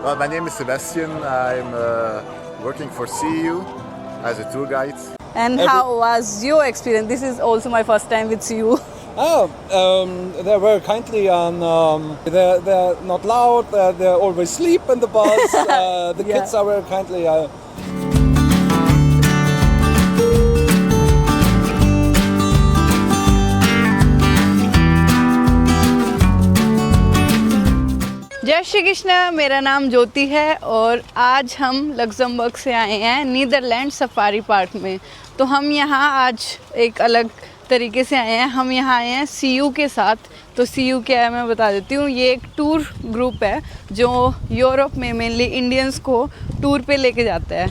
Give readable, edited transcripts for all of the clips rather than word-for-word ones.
Well, my name is Sebastian. I'm working for CEU as a tour guide. And how was your experience? This is also my first time with you. They're very kindly and they're not loud. They always sleep in the bus. The kids are very kindly. जय श्री कृष्ण, मेरा नाम ज्योति है और आज हम Luxembourg से आए हैं नीदरलैंड सफारी पार्क में। तो हम यहाँ आज एक अलग तरीके से आए हैं। हम यहाँ आए हैं सीयू के साथ। तो सीयू क्या है मैं बता देती हूँ। ये एक टूर ग्रुप है जो यूरोप में मेनली इंडियंस को टूर पे लेके जाता है।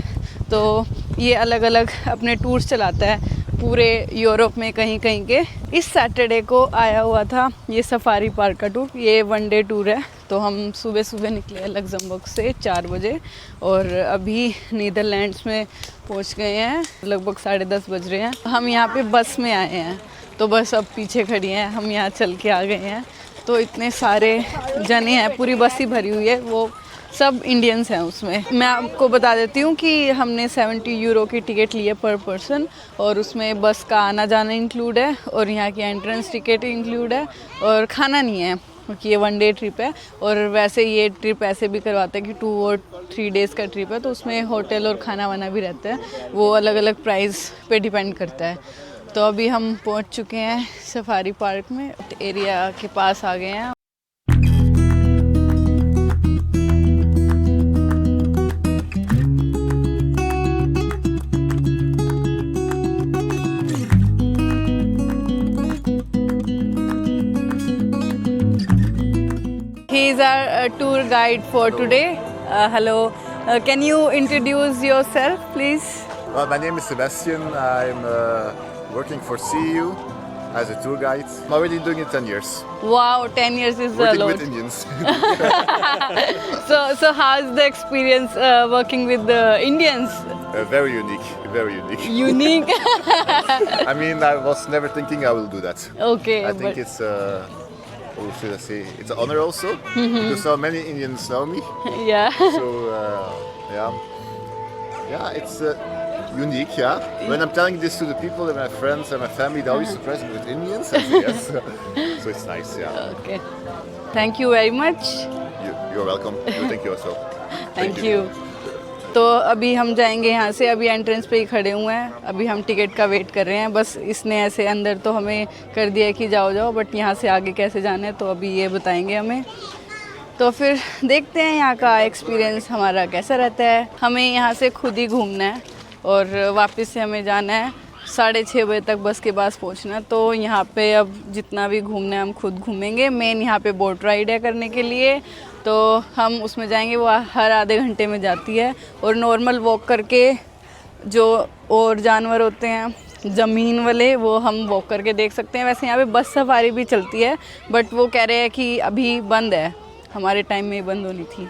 तो ये अलग अलग अपने टूर्स चलाता है पूरे यूरोप में कहीं कहीं के। इस सैटरडे को आया हुआ था ये सफारी पार्क का टूर। ये 1 डे टूर है। तो हम सुबह सुबह निकले हैं लग्जमबर्ग से 4 बजे और अभी नीदरलैंड्स में पहुंच गए हैं। लगभग 10:30 बज रहे हैं। हम यहाँ पे बस में आए हैं तो बस अब पीछे खड़ी हैं। हम यहाँ चल के आ गए हैं। तो इतने सारे जने हैं, पूरी बस ही भरी हुई है। वो सब इंडियंस हैं उसमें। मैं आपको बता देती हूँ कि हमने 70 यूरो की टिकट ली है पर पर्सन और उसमें बस का आना जाना इंक्लूड है और यहाँ की एंट्रेंस टिकट इंक्लूड है और खाना नहीं है क्योंकि ये 1 डे ट्रिप है। और वैसे ये ट्रिप ऐसे भी करवाते हैं कि 2 और 3 डेज़ का ट्रिप है तो उसमें होटल और खाना वाना भी रहता है। वो अलग अलग प्राइस पे डिपेंड करता है। तो अभी हम पहुँच चुके हैं सफारी पार्क में, एरिया के पास आ गए हैं। He is our tour guide for today. Hello. Can you introduce yourself, please? Well, my name is Sebastian. I'm working for CEU as a tour guide. I'm already doing it 10 years. Wow, 10 years is a Working lot. with Indians. So how's the experience working with the Indians? Very unique. Very unique. Unique. I mean, I was never thinking I will do that. Okay. I think it's what should I say? It's an honor also because so many Indians know me. Yeah. So it's unique. Yeah. When I'm telling this to the people and my friends and my family, they're always surprised with Indians. I say yes. So it's nice. Yeah. Okay. Thank you very much. You're welcome. Thank you also. Thank you. तो अभी हम जाएंगे यहाँ से। अभी entrance पे ही खड़े हुए हैं। अभी हम टिकट का वेट कर रहे हैं। बस इसने ऐसे अंदर तो हमें कर दिया है कि जाओ जाओ, बट यहाँ से आगे कैसे जाना है तो अभी ये बताएंगे हमें। तो फिर देखते हैं यहाँ का एक्सपीरियंस हमारा कैसा रहता है। हमें यहाँ से खुद ही घूमना है और वापस से हमें जाना है 6:30 बजे तक बस के पास पहुँचना। तो यहाँ पे अब जितना भी घूमना है हम खुद घूमेंगे। मेन यहाँ पे बोट राइड है करने के लिए, तो हम उसमें जाएंगे। वो हर आधे घंटे में जाती है और नॉर्मल वॉक करके जो और जानवर होते हैं ज़मीन वाले वो हम वॉक करके देख सकते हैं। वैसे यहाँ पे बस सफारी भी चलती है बट वो कह रहे हैं कि अभी बंद है, हमारे टाइम में बंद होनी थी।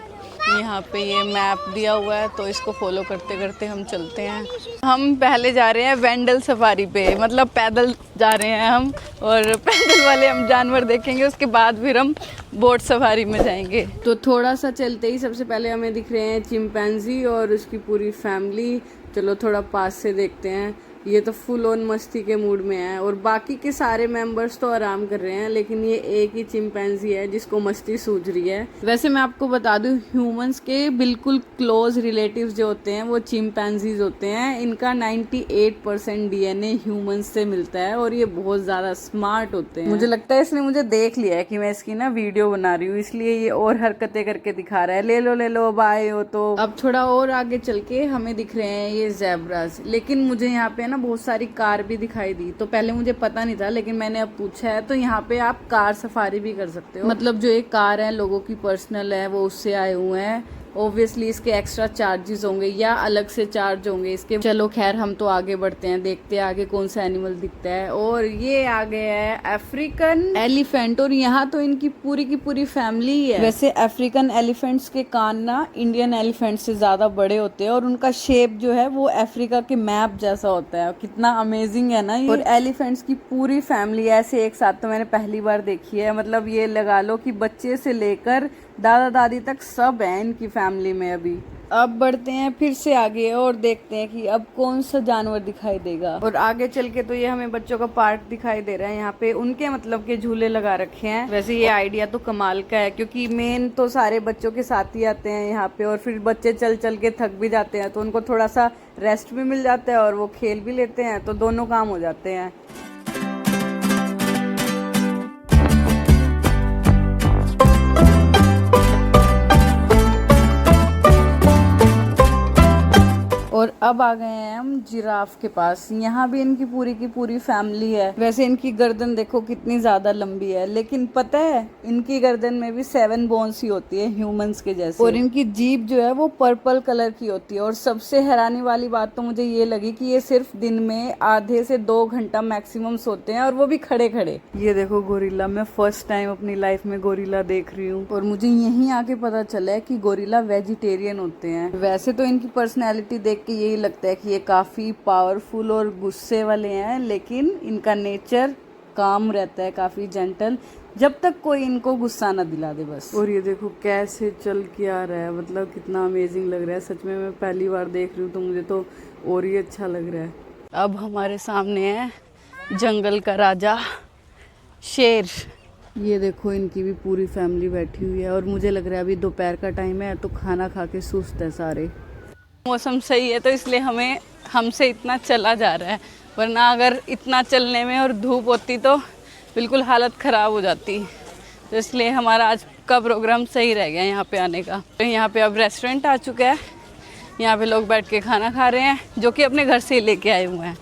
यहाँ पे ये मैप दिया हुआ है तो इसको फॉलो करते करते हम चलते हैं। हम पहले जा रहे हैं वेंडल सफारी पे, मतलब पैदल जा रहे हैं हम और पैदल वाले हम जानवर देखेंगे, उसके बाद फिर हम बोट सफारी में जाएंगे। तो थोड़ा सा चलते ही सबसे पहले हमें दिख रहे हैं चिंपैंजी और उसकी पूरी फैमिली। चलो थोड़ा पास से देखते हैं। ये तो फुल ऑन मस्ती के मूड में है और बाकी के सारे मेंबर्स तो आराम कर रहे हैं, लेकिन ये एक ही चिंपैंजी है जिसको मस्ती सूझ रही है। वैसे मैं आपको बता दूं, ह्यूमंस के बिल्कुल क्लोज रिलेटिव्स जो होते हैं वो चिंपैंजीज होते हैं। इनका 98% डीएनए ह्यूमंस से मिलता है और ये बहुत ज़्यादा स्मार्ट होते हैं। मुझे लगता है इसने मुझे देख लिया है कि मैं इसकी ना वीडियो बना रही हूँ, इसलिए ये और हरकतें करके दिखा रहा है। ले लो बाय हो। तो अब थोड़ा और आगे चल के हमें दिख रहे हैं ये ज़ेब्रास, लेकिन मुझे यहाँ पे बहुत सारी कार भी दिखाई दी। तो पहले मुझे पता नहीं था लेकिन मैंने अब पूछा है। तो यहाँ पे आप कार सफारी भी कर सकते हो, मतलब जो एक कार है लोगों की पर्सनल है वो उससे आए हुए हैं। ऑब्वियसली इसके एक्स्ट्रा चार्जेस होंगे या अलग से चार्ज होंगे इसके। चलो खैर हम तो आगे बढ़ते हैं, देखते हैं आगे कौन सा एनिमल दिखता है। और ये आगे है अफ्रीकन एलिफेंट और यहाँ तो इनकी पूरी की पूरी फैमिली है। वैसे अफ्रीकन एलिफेंट्स के कान ना इंडियन एलिफेंट से ज्यादा बड़े होते हैं और उनका शेप जो है वो अफ्रीका के मैप जैसा होता है। कितना अमेजिंग है ना ये। और एलिफेंट्स की पूरी फैमिली ऐसे एक साथ तो मैंने पहली बार देखी है। मतलब ये लगा लो कि बच्चे से लेकर दादा दादी तक सब हैं इनकी फैमिली में अभी। अब बढ़ते हैं फिर से आगे और देखते हैं कि अब कौन सा जानवर दिखाई देगा। और आगे चल के तो ये हमें बच्चों का पार्क दिखाई दे रहा है। यहाँ पे उनके मतलब के झूले लगा रखे हैं। वैसे ये आइडिया तो कमाल का है, क्योंकि मेन तो सारे बच्चों के साथ ही आते हैं यहाँ पे, और फिर बच्चे चल चल के थक भी जाते हैं तो उनको थोड़ा सा रेस्ट भी मिल जाता है और वो खेल भी लेते हैं, तो दोनों काम हो जाते हैं। और अब आ गए हैं हम जिराफ के पास। यहाँ भी इनकी की पूरी फैमिली है। वैसे इनकी गर्दन देखो कितनी ज्यादा लंबी है, लेकिन पता है इनकी गर्दन में भी 7 बोन्स ही होती है ह्यूमंस के जैसे। और इनकी जीभ जो है वो पर्पल कलर की होती है। और सबसे हैरानी वाली बात तो मुझे ये लगी कि ये सिर्फ दिन में आधे से 2 घंटा मैक्सिमम सोते हैं, और वो भी खड़े खड़े। ये देखो गोरिल्ला, मैं फर्स्ट टाइम अपनी लाइफ में गोरिल्ला देख रही हूँ, और मुझे यहीं आके पता चला है कि गोरिल्ला वेजिटेरियन होते हैं। वैसे तो इनकी पर्सनैलिटी देख कि यही लगता है कि ये काफ़ी पावरफुल और गुस्से वाले हैं, लेकिन इनका नेचर काम रहता है, काफ़ी जेंटल, जब तक कोई इनको गुस्सा ना दिला दे बस। और ये देखो कैसे चल के आ रहा है, मतलब कितना अमेजिंग लग रहा है सच में। मैं पहली बार देख रही हूँ तो मुझे तो और ही अच्छा लग रहा है। अब हमारे सामने है जंगल का राजा शेर। ये देखो इनकी भी पूरी फैमिली बैठी हुई है, और मुझे लग रहा है अभी दोपहर का टाइम है तो खाना खा के सुस्त है सारे। मौसम सही है तो इसलिए हमसे इतना चला जा रहा है, वरना अगर इतना चलने में और धूप होती तो बिल्कुल हालत ख़राब हो जाती। तो इसलिए हमारा आज का प्रोग्राम सही रह गया यहाँ पे आने का। तो यहाँ पे अब रेस्टोरेंट आ चुका है, यहाँ पे लोग बैठ के खाना खा रहे हैं, जो कि अपने घर से ही लेके आए हुए हैं।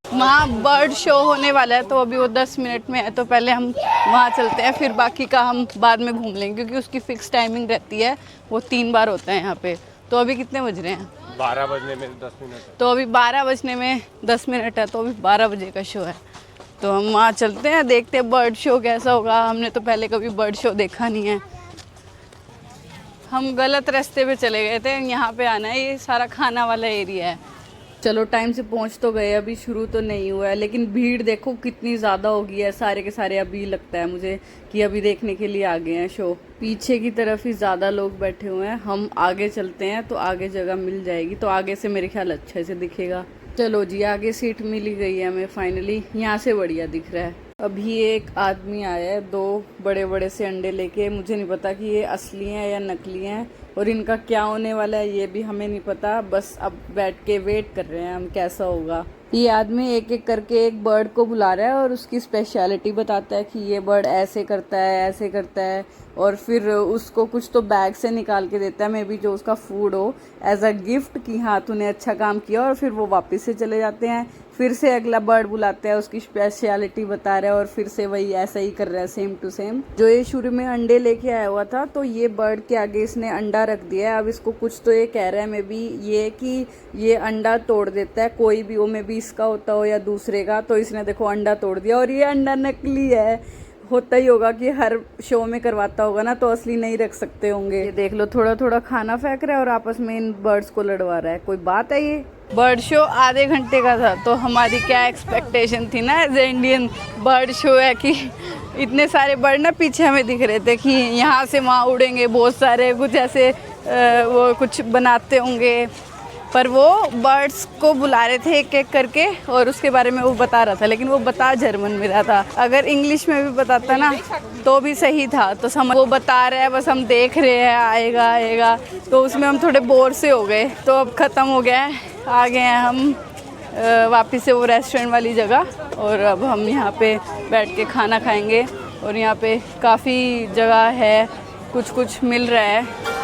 वहाँ बर्ड शो होने वाला है, तो अभी वो 10 मिनट में है, तो पहले हम वहाँ चलते हैं, फिर बाकी का हम बाद में घूम लेंगे, क्योंकि उसकी फिक्स टाइमिंग रहती है, वो 3 बार होता है यहाँ पे। तो अभी कितने बज रहे हैं? 12 बजने में 10 मिनट। तो अभी 12 बजने में 10 मिनट है, तो अभी 12 बजे का शो है, तो हम वहाँ चलते हैं, देखते हैं बर्ड शो कैसा होगा। हमने तो पहले कभी बर्ड शो देखा नहीं है। हम गलत रास्ते पे चले गए थे, यहाँ पे आना है, ये सारा खाना वाला एरिया है। चलो टाइम से पहुंच तो गए, अभी शुरू तो नहीं हुआ है, लेकिन भीड़ देखो कितनी ज़्यादा हो गई है। सारे के सारे अभी लगता है मुझे कि अभी देखने के लिए आ गए हैं शो। पीछे की तरफ ही ज़्यादा लोग बैठे हुए हैं। हम आगे चलते हैं तो आगे जगह मिल जाएगी, तो आगे से मेरे ख्याल अच्छे से दिखेगा। चलो जी, आगे सीट मिल ही गई है हमें फाइनली, यहाँ से बढ़िया दिख रहा है। अभी एक आदमी आया है 2 बड़े बड़े से अंडे लेके। मुझे नहीं पता कि ये असली हैं या नकली हैं, और इनका क्या होने वाला है ये भी हमें नहीं पता। बस अब बैठ के वेट कर रहे हैं हम कैसा होगा। ये आदमी एक एक करके एक बर्ड को बुला रहा है और उसकी स्पेशलिटी बताता है कि ये बर्ड ऐसे करता है, ऐसे करता है, और फिर उसको कुछ तो बैग से निकाल के देता है, मे बी जो उसका फूड हो, एज अ गिफ्ट कि हाँ तूने अच्छा काम किया, और फिर वो वापस से चले जाते हैं। फिर से अगला बर्ड बुलाते हैं, उसकी स्पेशलिटी बता रहा है, और फिर से वही ऐसा ही कर रहा है सेम टू सेम। जो ये शुरू में अंडे लेके आया हुआ था, तो ये बर्ड के आगे इसने अंडा रख दिया है। अब इसको कुछ तो ये कह रहा है, मे बी ये कि ये अंडा तोड़ देता है, कोई भी हो, मे बी इसका होता हो या दूसरे का। तो इसने देखो अंडा तोड़ दिया, और ये अंडा नकली है। होता ही होगा कि हर शो में करवाता होगा ना, तो असली नहीं रख सकते होंगे। ये देख लो, थोड़ा थोड़ा खाना फेंक रहा है और आपस में इन बर्ड्स को लड़वा रहा है। कोई बात है ये? बर्ड शो आधे घंटे का था, तो हमारी क्या एक्सपेक्टेशन थी ना, as a Indian bird show है कि इतने सारे बर्ड ना पीछे हमें दिख रहे थे कि यहाँ से वहाँ उड़ेंगे बहुत सारे, कुछ ऐसे वो कुछ बनाते होंगे। पर वो बर्ड्स को बुला रहे थे एक एक करके, और उसके बारे में वो बता रहा था, लेकिन वो बता जर्मन में रहा था। अगर इंग्लिश में भी बताता ना तो भी सही था। तो समझ, वो बता रहा है, बस हम देख रहे हैं आएगा आएगा, तो उसमें हम थोड़े बोर से हो गए। तो अब ख़त्म हो गया है, आ गए हैं हम वापस से वो रेस्टोरेंट वाली जगह, और अब हम यहाँ पे बैठ के खाना खाएंगे। और यहाँ पे काफ़ी जगह है, कुछ कुछ मिल रहा है।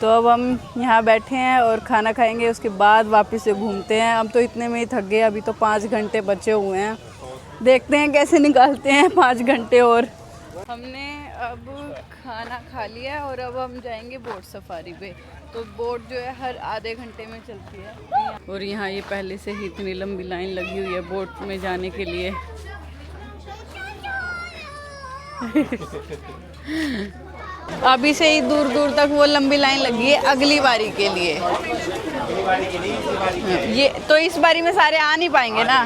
तो अब हम यहाँ बैठे हैं और खाना खाएंगे, उसके बाद वापस से घूमते हैं। हम तो इतने में ही थक गए, अभी तो 5 घंटे बचे हुए हैं, देखते हैं कैसे निकालते हैं 5 घंटे और। हमने अब खाना खा लिया और अब हम जाएंगे बोट सफारी पे। तो बोट जो है हर आधे घंटे में चलती है और यहाँ ये पहले से ही इतनी लंबी लाइन लगी हुई है बोट में जाने के लिए। अभी से ही दूर दूर तक वो लंबी लाइन लगी है अगली बारी के लिए। ये तो इस बारी में सारे आ नहीं पाएंगे ना।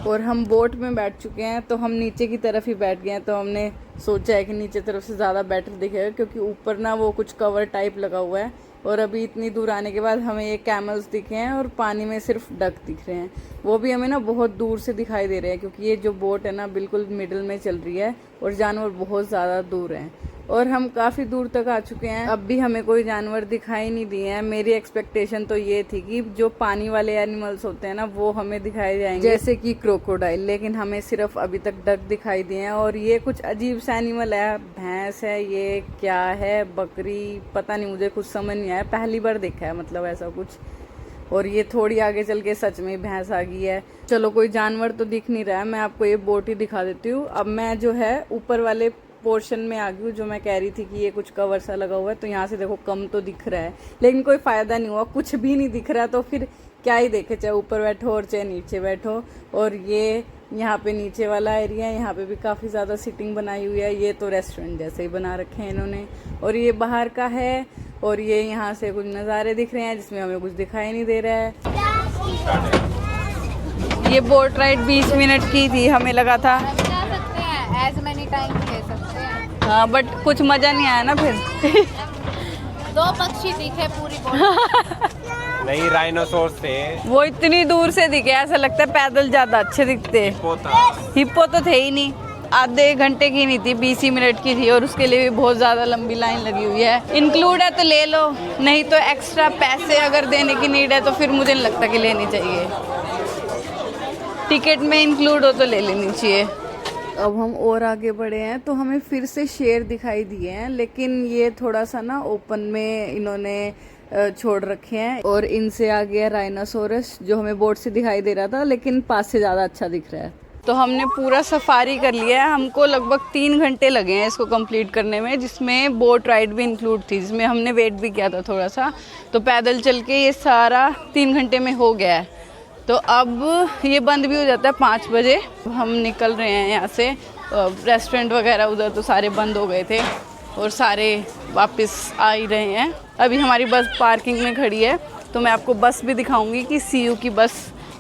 और हम बोट में बैठ चुके हैं, तो हम नीचे की तरफ ही बैठ गए हैं। तो हमने सोचा है कि नीचे तरफ से ज़्यादा बेटर दिखेगा, क्योंकि ऊपर ना वो कुछ कवर टाइप लगा हुआ है। और अभी इतनी दूर आने के बाद हमें ये कैमल्स दिखे हैं और पानी में सिर्फ डक दिख रहे हैं। वो भी हमें ना बहुत दूर से दिखाई दे रहे हैं, क्योंकि ये जो बोट है ना बिल्कुल मिडिल में चल रही है और जानवर बहुत ज़्यादा दूर हैं। और हम काफ़ी दूर तक आ चुके हैं, अब भी हमें कोई जानवर दिखाई नहीं दिए हैं। मेरी एक्सपेक्टेशन तो ये थी कि जो पानी वाले एनिमल्स होते हैं ना वो हमें दिखाई जाएंगे, जैसे कि क्रोकोडाइल, लेकिन हमें सिर्फ अभी तक डक दिखाई दिए हैं। और ये कुछ अजीब सा एनिमल है, भैंस है, ये क्या है, बकरी, पता नहीं, मुझे कुछ समझ नहीं आया, पहली बार देखा है मतलब ऐसा कुछ। और ये थोड़ी आगे चल के सच में भैंस आ गई है। चलो कोई जानवर तो दिख नहीं रहा है, मैं आपको ये बोट ही दिखा देती हूँ। अब मैं जो है ऊपर वाले पोर्शन में आ गई हूँ, जो मैं कह रही थी कि ये कुछ कवर सा लगा हुआ है। तो यहाँ से देखो कम तो दिख रहा है, लेकिन कोई फ़ायदा नहीं हुआ, कुछ भी नहीं दिख रहा। तो फिर क्या ही देखे, चाहे ऊपर बैठो और चाहे नीचे बैठो। और ये यहाँ पे नीचे वाला एरिया है, यहाँ पे भी काफ़ी ज़्यादा सीटिंग बनाई हुई है। ये तो रेस्टोरेंट जैसे ही बना रखे हैं इन्होंने। और ये बाहर का है, और ये यहाँ से कुछ नज़ारे दिख रहे हैं जिसमें हमें कुछ दिखाई नहीं दे रहा है। ये बोट राइड 20 मिनट की थी, हमें लगा था as many times ले सकते हैं। हाँ, बट कुछ मज़ा नहीं आया ना फिर। 2 पक्षी दिखे पूरी बोट। नहीं, राइनोसोर्स थे। वो इतनी दूर से दिखे, ऐसा लगता है पैदल ज़्यादा अच्छे दिखते। हिप्पो तो थे ही नहीं, आधे घंटे की नहीं थी, 20 ही मिनट की थी। और उसके लिए भी बहुत ज़्यादा लंबी लाइन लगी हुई है। इंक्लूड है तो ले लो, नहीं तो एक्स्ट्रा पैसे अगर देने की नीड है तो फिर मुझे नहीं लगता कि लेनी चाहिए। टिकट में इंक्लूड हो तो ले लेनी चाहिए। अब हम और आगे बढ़े हैं तो हमें फिर से शेर दिखाई दिए हैं, लेकिन ये थोड़ा सा ना ओपन में इन्होंने छोड़ रखे हैं। और इनसे आ गया राइनोसोरस, जो हमें बोट से दिखाई दे रहा था, लेकिन पास से ज़्यादा अच्छा दिख रहा है। तो हमने पूरा सफारी कर लिया है, हमको लगभग 3 घंटे लगे हैं इसको कंप्लीट करने में, जिसमें बोट राइड भी इंक्लूड थी, जिसमें हमने वेट भी किया था थोड़ा सा। तो पैदल चल के ये सारा 3 घंटे में हो गया है। तो अब ये बंद भी हो जाता है 5 बजे। हम निकल रहे हैं यहाँ से। रेस्टोरेंट वगैरह उधर तो सारे बंद हो गए थे और सारे वापस आ ही रहे हैं। अभी हमारी बस पार्किंग में खड़ी है, तो मैं आपको बस भी दिखाऊंगी कि सीयू की बस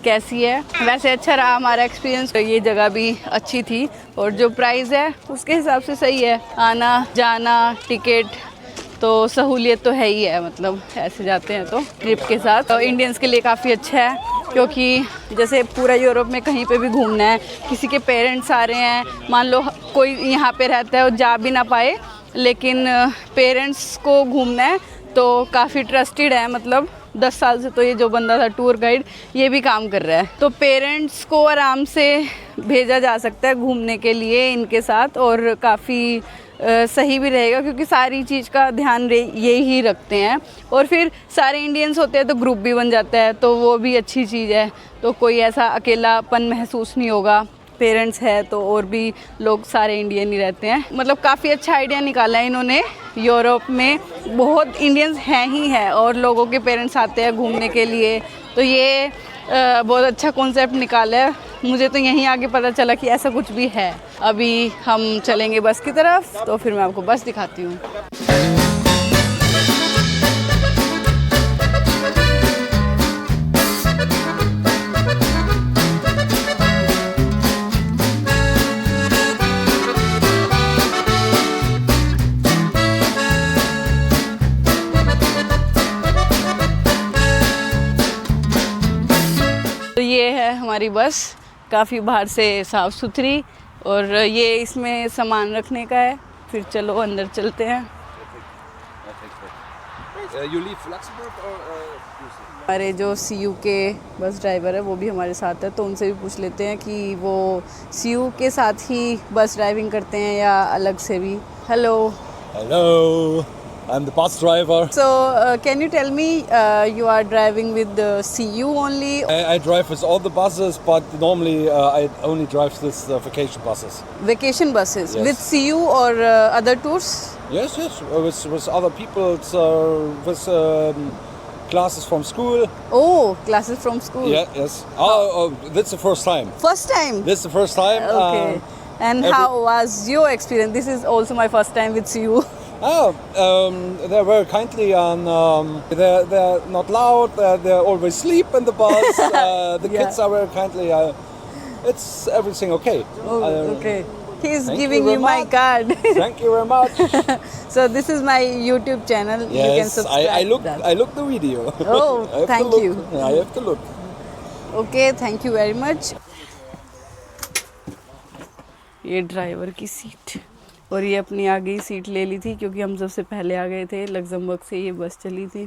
कैसी है। वैसे अच्छा रहा हमारा एक्सपीरियंस, ये जगह भी अच्छी थी और जो प्राइस है उसके हिसाब से सही है। आना जाना टिकट तो सहूलियत तो है ही है, मतलब ऐसे जाते हैं तो ट्रिप के साथ। तो इंडियंस के लिए काफ़ी अच्छा है, क्योंकि जैसे पूरा यूरोप में कहीं पे भी घूमना है, किसी के पेरेंट्स आ रहे हैं, मान लो कोई यहाँ पे रहता है और जा भी ना पाए, लेकिन पेरेंट्स को घूमना है तो काफ़ी ट्रस्टेड है। मतलब 10 साल से तो ये जो बंदा था टूर गाइड, ये भी काम कर रहा है। तो पेरेंट्स को आराम से भेजा जा सकता है घूमने के लिए इनके साथ, और काफ़ी सही भी रहेगा, क्योंकि सारी चीज़ का ध्यान ये ही रखते हैं। और फिर सारे इंडियंस होते हैं तो ग्रुप भी बन जाता है, तो वो भी अच्छी चीज़ है। तो कोई ऐसा अकेलापन महसूस नहीं होगा, पेरेंट्स है तो और भी लोग सारे इंडियन ही रहते हैं। मतलब काफ़ी अच्छा आइडिया निकाला है इन्होंने। यूरोप में बहुत इंडियंस हैं ही हैं और लोगों के पेरेंट्स आते हैं घूमने के लिए, तो ये बहुत अच्छा कॉन्सेप्ट निकाला है। मुझे तो यहीं आगे पता चला कि ऐसा कुछ भी है। अभी हम चलेंगे बस की तरफ, तो फिर मैं आपको बस दिखाती हूँ। तो ये है हमारी बस, काफ़ी बाहर से साफ़ सुथरी, और ये इसमें सामान रखने का है। फिर चलो अंदर चलते हैं। You leave Luxembourg or हमारे जो CU के बस ड्राइवर है वो भी हमारे साथ है, तो उनसे भी पूछ लेते हैं कि वो CU के साथ ही बस ड्राइविंग करते हैं या अलग से भी। Hello. Hello, I'm the bus driver. So can you tell me you are driving with CU only? I drive with all the buses, but normally I only drive this vacation buses. Vacation buses Yes. with CU or other tours? Yes, with other people, with classes from school. Oh, classes from school. Yeah, yes. Oh, that's the first time. First time. This is the first time. Okay. And how was your experience? This is also my first time with CU. They're very kindly and they're not loud. They always sleep in the bus. The Yeah. kids are very kindly. It's everything okay. Oh, okay. He's Thank giving you you very my much. card. Thank you very much. So this is my YouTube channel. You can Yes, subscribe. I looked. that. I looked the video. Oh, I have to thank look. you. I have to look. Okay, thank you very much. ये driver की seat और ये अपनी आगे ही seat ले ली थी क्योंकि हम सबसे पहले आ गए थे। लग्जमबर्ग से ये बस चली थी।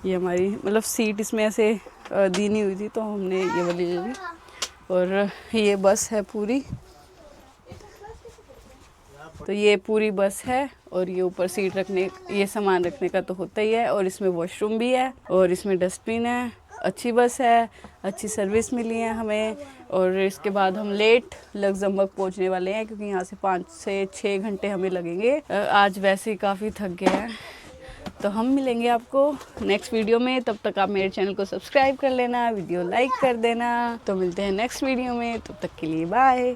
ये हमारी मतलब सीट इसमें ऐसे दी नहीं हुई थी तो हमने ये वाली ले ली। और ये बस है पूरी, तो ये पूरी बस है और ये ऊपर सीट रखने, ये सामान रखने का तो होता ही है और इसमें वॉशरूम भी है और इसमें डस्टबिन है। अच्छी बस है, अच्छी सर्विस मिली है हमें। और इसके बाद हम लेट लग्जमबर्ग पहुंचने वाले हैं क्योंकि यहाँ से 5 से 6 घंटे हमें लगेंगे। आज वैसे ही काफ़ी थक गए हैं, तो हम मिलेंगे आपको नेक्स्ट वीडियो में। तब तक आप मेरे चैनल को सब्सक्राइब कर लेना, वीडियो लाइक कर देना। तो मिलते हैं नेक्स्ट वीडियो में, तब तक के लिए बाय।